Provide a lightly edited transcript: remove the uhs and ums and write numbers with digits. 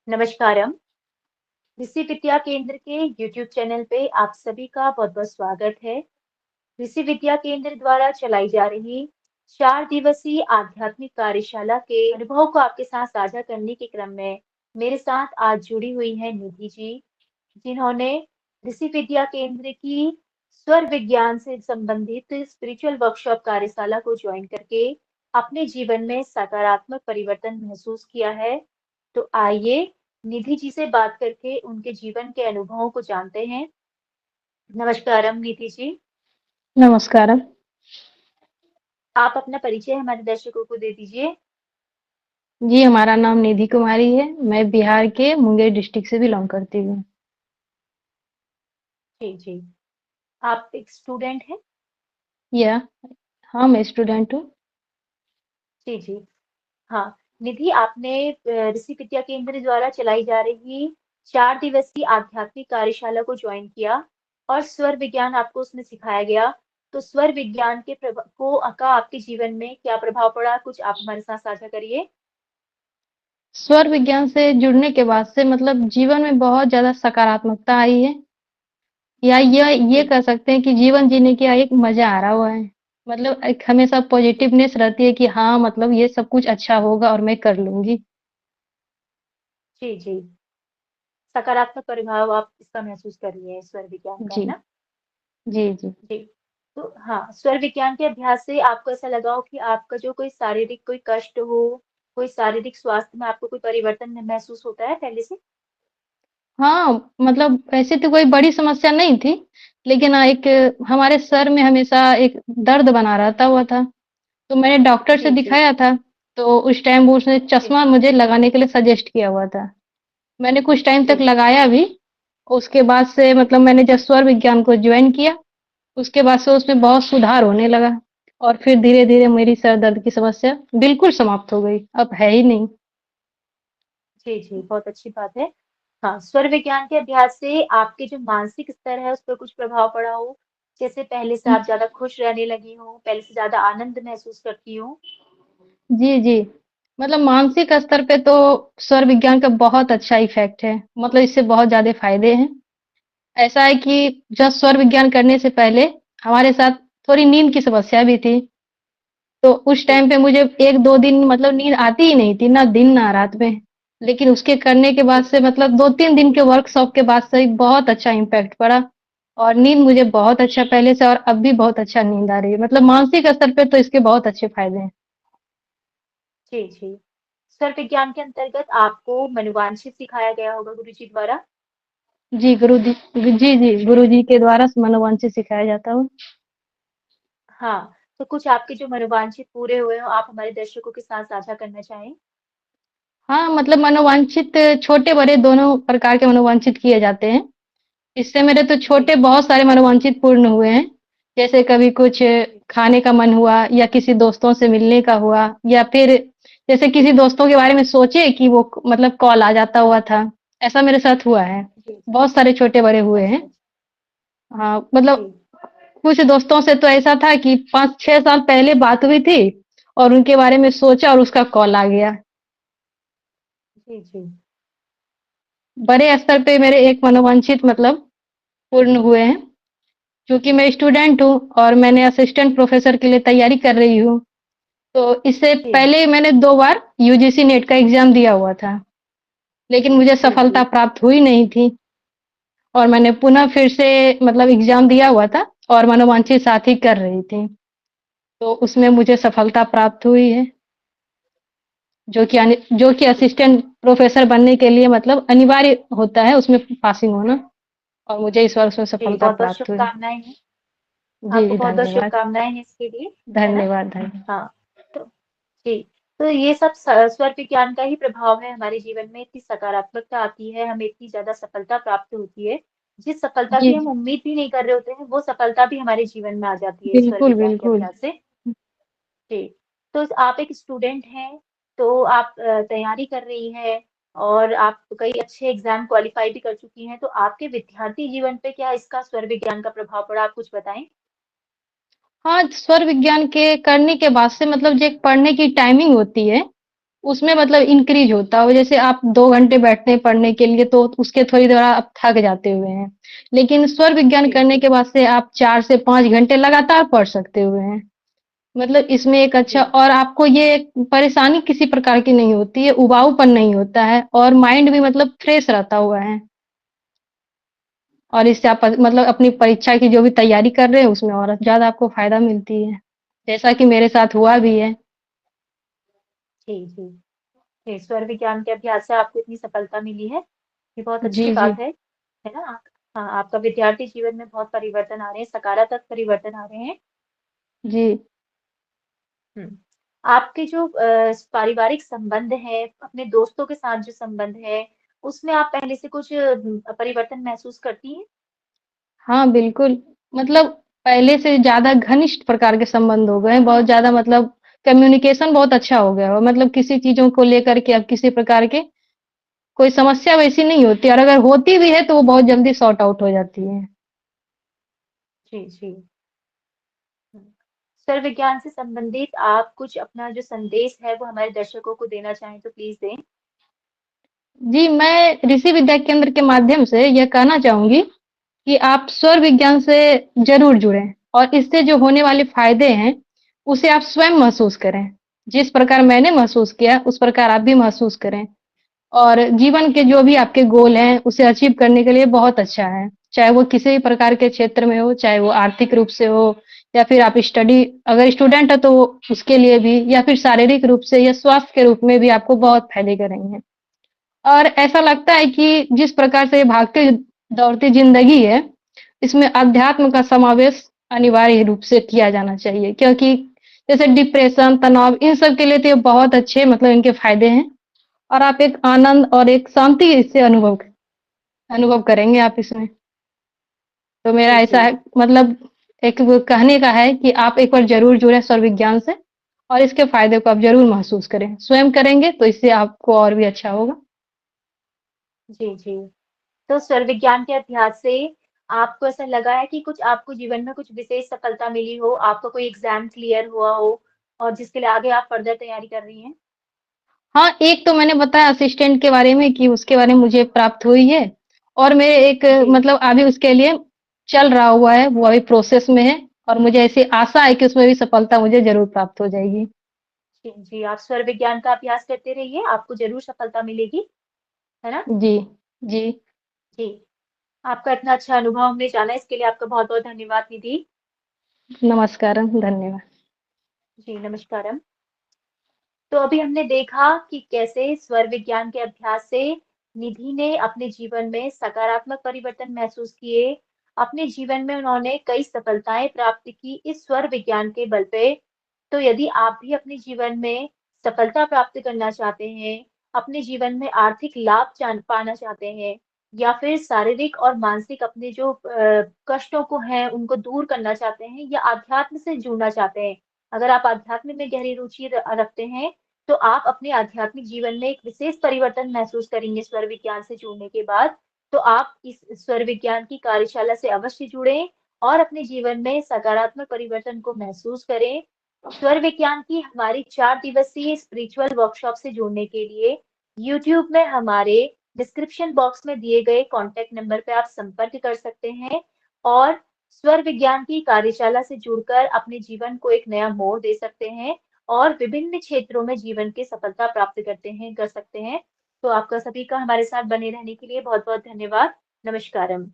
नमस्कारम। ऋषि विद्या केंद्र के YouTube channel पे आप सभी का बहुत-बहुत स्वागत है। ऋषि विद्या केंद्र द्वारा चलाई जा रही 4 दिवसीय आध्यात्मिक कार्यशाला के अनुभव को आपके साथ साझा करने के क्रम में मेरे साथ आज जुड़ी हुई हैं निधि जी, जिन्होंने ऋषि विद्या केंद्र की स्वर विज्ञान से संबंधित स्पिरिचुअल वर्कशॉप कार्यशाला को ज्वाइन करके अपने जीवन में सकारात्मक परिवर्तन महसूस किया है। तो आइए निधि जी से बात करके उनके जीवन के अनुभवों को जानते हैं। नमस्कारम निधि जी। नमस्कारम। आप अपना परिचय हमारे दर्शकों को दे दीजिए। जी, हमारा नाम निधि कुमारी है। मैं बिहार के मुंगेर डिस्ट्रिक्ट से बिलॉन्ग करती हूँ। जी, जी। आप एक स्टूडेंट हैं? या हाँ, मैं स्टूडेंट हूँ। जी, जी। हाँ, निधि आपने ऋषि विद्या केंद्र द्वारा चलाई जा रही 4 दिवसीय आध्यात्मिक कार्यशाला को ज्वाइन किया और स्वर विज्ञान आपको उसमें सिखाया गया। तो स्वर विज्ञान के का आपके जीवन में क्या प्रभाव पड़ा? कुछ आप हमारे साथ साझा करिए। स्वर विज्ञान से जुड़ने के बाद से मतलब जीवन में बहुत ज़्यादा सकारात्मकता आई है। या ये जी, कह सकते हैं कि जीवन जीने का एक मज़ा आ रहा हुआ है। मतलब एक हमेशा पॉजिटिवनेस रहती है कि हाँ, मतलब ये सब कुछ अच्छा होगा और मैं कर लूँगी। जी, जी। सकारात्मक प्रभाव आप इसका महसूस कर रही हैं स्वर विज्ञान का, है जी, ना? जी, जी। जी। तो हाँ, स्वर विज्ञान के अभ्यास से आपको ऐसा लगा हो कि आपका जो कोई शारीरिक कोई कष्ट हो, कोई शारीरिक स्वास्थ्य में आपको कोई परिवर्तन महसूस होता है पहले से? हाँ, मतलब ऐसे तो कोई बड़ी समस्या नहीं थी, लेकिन हमारे सर में हमेशा एक दर्द बना रहता हुआ था। तो मैंने डॉक्टर से जी, जी। दिखाया था, तो उस टाइम वो उसने जी, चश्मा मुझे लगाने के लिए सजेस्ट किया हुआ था। मैंने कुछ टाइम तक जी। लगाया भी, उसके बाद से मतलब मैंने जब स्वर विज्ञान को जॉइन किया, उसके बाद से उसमें बहुत सुधार होने लगा और फिर धीरे-धीरे मेरी सर दर्द की समस्या बिल्कुल समाप्त हो गई, अब है ही नहीं। जी, जी, बहुत अच्छी बात है। हाँ, स्वर विज्ञान के अभ्यास से आपके जो मानसिक स्तर है, उस पर कुछ प्रभाव पड़ा हो? जैसे पहले से आप ज़्यादा खुश रहने लगी हों, पहले से ज़्यादा आनंद महसूस करती हों? जी, जी। मतलब मानसिक स्तर पे तो स्वर विज्ञान का बहुत अच्छा इफ़ेक्ट है, मतलब इससे बहुत ज़्यादा फ़ायदे हैं। ऐसा है कि जब स्वर विज्ञान करने से पहले हमारे साथ थोड़ी नींद की समस्या भी थी। तो उस जी, टाइम पे मुझे 1-2 दिन मतलब नींद आती ही नहीं थी, ना दिन ना रात में। लेकिन उसके करने के बाद जी, से मतलब 2-3 दिन के वर्कशॉप के बाद से बहुत अच्छा इम्पैक्ट पड़ा और नींद मुझे बहुत अच्छा पहले से और अब भी बहुत अच्छा नींद आ रही है। मतलब मानसिक स्तर पे तो इसके बहुत अच्छे फ़ायदे हैं। जी, जी। स्वर विज्ञान के अंतर्गत आपको मनुवांशिक सिखाया गया होगा गुरुजी द्वारा? जी, गुरुजी के द्वारा मनोवांछित सिखाया जाता हो। हाँ, तो कुछ आपके जो मनोवांछित पूरे हुए हों, आप हमारे दर्शकों के साथ साझा करना चाहें? हाँ, मतलब मनोवांछित छोटे-बड़े दोनों प्रकार के मनोवांछित किए जाते हैं। इससे मेरे तो जी, छोटे बहुत सारे मनोवांछित पूर्ण हुए हैं। जैसे कभी कुछ जी, खाने का मन हुआ या किसी दोस्तों से मिलने का हुआ या फिर जैसे जी, किसी दोस्तों के बारे में सोचे कि वो मतलब कॉल आ जाता हुआ था। ऐसा मेरे साथ हुआ है। जी, जी। बहुत सारे छोटे-बड़े हुए अच्छा, हैं। अच्छा। हाँ, जी, मतलब कुछ दोस्तों से तो ऐसा था कि 5-6 साल पहले बात हुई थी और उनके बारे में सोचा और उसका कॉल आ गया। जी, जी। बड़े स्तर पे मेरे एक मनोवांछित मतलब पूर्ण हुए हैं, क्योंकि मैं स्टूडेंट हूँ और मैंने असिस्टेंट प्रोफ़ेसर के लिए तैयारी कर रही हूँ। तो इससे जी, पहले मैंने 2 बार यूजीसी नेट का एग्ज़ाम दिया हुआ था, लेकिन मुझे जी, सफलता जी, प्राप्त हुई नहीं थी और मैंने पुनः फिर से मतलब एग्ज़ाम दिया हुआ था और मनोवांछित साथ ही कर रही थी। तो उसमें मुझे सफलता प्राप्त हुई है, जो कि जी। असिस्टेंट प्रोफ़ेसर बनने के लिए मतलब अनिवार्य होता है उसमें पासिंग होना और मुझे इस बार उसमें जी, सफलता बहुत-बहुत प्राप्त हुई। शुभकामनाएँ हैं। जी, आपको बहुत-बहुत धन्यवाद। शुभकामनाएँ हैं इसके लिए, है ना? धन्यवाद, धन्यवाद। हाँ, तो जी, तो ये सब स्वर विज्ञान का ही प्रभाव है हमारे जीवन में, इतनी सकारात्मकता आती है, हमें इतनी ज़्यादा सफलता प्राप्त होती है। जिस सफलता जी, की हम जी। उम्मीद भी नहीं कर रहे होते हैं, वो सफलता भी हमारे जीवन में आ जाती है स्वर बिल्कुल, विज्ञान के बिल्कुल। अभ्यास से। जी, तो आप एक स्टूडेंट हैं, तो आप तैयारी कर रही हैं और आप कई अच्छे एग्ज़ाम क्वालीफाई भी कर चुकी हैं, तो आपके विद्यार्थी जीवन पे क्या इसका स्वर विज्ञान का प्रभाव पड़ा? आप कुछ बताएँ? हाँ, स्वर विज्ञान के करने के बाद से मतलब जो एक पढ़ने की टाइमिंग होती है, उसमें मतलब इंक्रीज होता हो। जैसे आप 2 घंटे बैठते हैं पढ़ने के लिए तो उसके थोड़ी देर बाद आप थक जाते हुए हैं, लेकिन स्वर विज्ञान जी करने जी के बाद से आप 4 से 5 घंटे लगातार पढ़ सकते हुए हैं। मतलब इसमें एक अच्छा, जी और आपको ये परेशानी किसी प्रकार की नहीं होती है, उबाऊपन नहीं होता है, और माइंड भी मतलब फ्रेश रहता हुआ है। और इससे आप मतलब अपनी परीक्षा की जो भी तैयारी कर रहे हैं उसमें और ज़्यादा आपको फ़ायदा मिलती है। जैसा कि मेरे साथ हुआ भी है। जी जी जी, स्वर विज्ञान के अभ्यास से आपको इतनी सफलता मिली है, ये बहुत अच्छी जी, जी। बात है ना? हाँ, आपका विद्यार्थी जीवन में बहुत परिवर्तन आ रहे हैं, सकारात्मक परिवर्तन आ रहे हैं। जी। हुँ। आपके जो पारिवारिक संबंध है, अपने दोस्तों के साथ जो संबंध है, उसमें आप पहले से कुछ परिवर्तन महसूस करती हैं? हाँ, बिल्कुल। मतलब पहले से ज़्यादा घनिष्ठ प्रकार के संबंध हो गए हैं, बहुत ज़्यादा मतलब कम्युनिकेशन बहुत अच्छा हो गया है। मतलब किसी चीज़ों को लेकर के अब किसी प्रकार के कोई समस्या वैसी नहीं होती, और अगर होती भी है तो वो बहुत जल्दी सॉर्ट आउट हो जाती है। जी, जी। हुँ। स्वर विज्ञान से संबंधित आप कुछ अपना जो संदेश है, वो हमारे दर्शकों को देना चाहें तो प्लीज़ दें? जी, मैं ऋषि विद्या केंद्र के माध्यम से यह कहना चाहूँगी कि आप स्वर विज्ञान से ज़रूर जुड़ें, और इससे जो होने वाले फ़ायदे हैं, उसे आप स्वयं महसूस करें। जिस प्रकार मैंने महसूस किया, उस प्रकार आप भी महसूस करें। और जीवन के जो भी आपके गोल हैं, उसे अचीव करने के लिए बहुत अच्छा है। चाहे वो किसी भी प्रकार के क्षेत्र में हो, चाहे वो आर्थिक रूप से हो, या फिर आप स्टडी अगर स्टूडेंट हैं तो उसके लिए भी, या फिर शारीरिक रूप से या स्वास्थ्य के रूप में भी आपको बहुत फ़ायदे करेंगे। और ऐसा लगता है कि जिस प्रकार से ये भागती दौड़ती ज़िंदगी है, इसमें अध्यात्म का समावेश अनिवार्य रूप से किया जाना चाहिए, क्योंकि जैसे डिप्रेशन, तनाव, इन सब के लिए तो ये बहुत अच्छे मतलब इनके फ़ायदे हैं, और आप एक आनंद और एक शांति इससे अनुभव करेंगे आप इसमें। तो मेरा जी, ऐसा जी। है मतलब एक वो कहने का है कि आप एक बार ज़रूर जुड़ें स्वर विज्ञान से, और इसके फ़ायदे को आप ज़रूर महसूस करें। स्वयं करेंगे तो इससे आपको और भी अच्छा होगा। जी, जी। तो स्वर विज्ञान के अभ्यास से आपको ऐसा लगा है कि कुछ आपको जीवन में कुछ विशेष सफलता मिली हो, आपका कोई एग्ज़ाम क्लियर हुआ हो और जिसके लिए आगे आप फर्दर तैयारी कर रही हैं? हाँ, एक तो मैंने बताया असिस्टेंट के बारे में कि उसके बारे में मुझे प्राप्त हुई है, और मेरे एक जी। मतलब अभी उसके लिए चल रहा हुआ है, वो अभी प्रोसेस में है, और मुझे ऐसी आशा है कि उसमें भी सफलता मुझे ज़रूर प्राप्त हो जाएगी। जी, जी, आप स्वर विज्ञान का अभ्यास करते रहिए, आपको ज़रूर सफलता मिलेगी, है ना? जी, जी। जी, आपका इतना अच्छा अनुभव हमने जाना इसके लिए आपका बहुत-बहुत धन्यवाद निधि। नमस्कारम, धन्यवाद। जी, नमस्कारम। तो अभी हमने देखा कि कैसे स्वर विज्ञान के अभ्यास से निधि ने अपने जीवन में सकारात्मक परिवर्तन महसूस किए। अपने जीवन में उन्होंने कई सफलताएं प्राप्त की इस स्वर विज्ञान के बल पे। तो यदि आप भी अपने जीवन में सफलता प्राप्त करना चाहते हैं, अपने जीवन में आर्थिक लाभ पाना चाहते हैं, या फिर शारीरिक और मानसिक अपने जो कष्टों को हैं उनको दूर करना चाहते हैं, या आध्यात्म से जुड़ना चाहते हैं, अगर आप आध्यात्म में गहरी रुचि रखते हैं, तो आप अपने आध्यात्मिक जीवन में एक विशेष परिवर्तन महसूस करेंगे स्वर विज्ञान से जुड़ने के बाद। तो आप इस स्वर विज्ञान की कार्यशाला से अवश्य जुड़ें और अपने जीवन में सकारात्मक परिवर्तन को महसूस करें। स्वर विज्ञान की हमारी 4 दिवसीय स्पिरिचुअल वर्कशॉप से जुड़ने के लिए यूट्यूब में हमारे डिस्क्रिप्शन बॉक्स में दिए गए कॉन्टैक्ट नंबर पे आप संपर्क कर सकते हैं और स्वर विज्ञान की कार्यशाला से जुड़कर अपने जीवन को एक नया मोड़ दे सकते हैं और विभिन्न क्षेत्रों में जीवन की सफलता प्राप्त कर सकते हैं। तो आपका सभी का हमारे साथ बने रहने के लिए बहुत-बहुत धन्यवाद। नमस्कारम।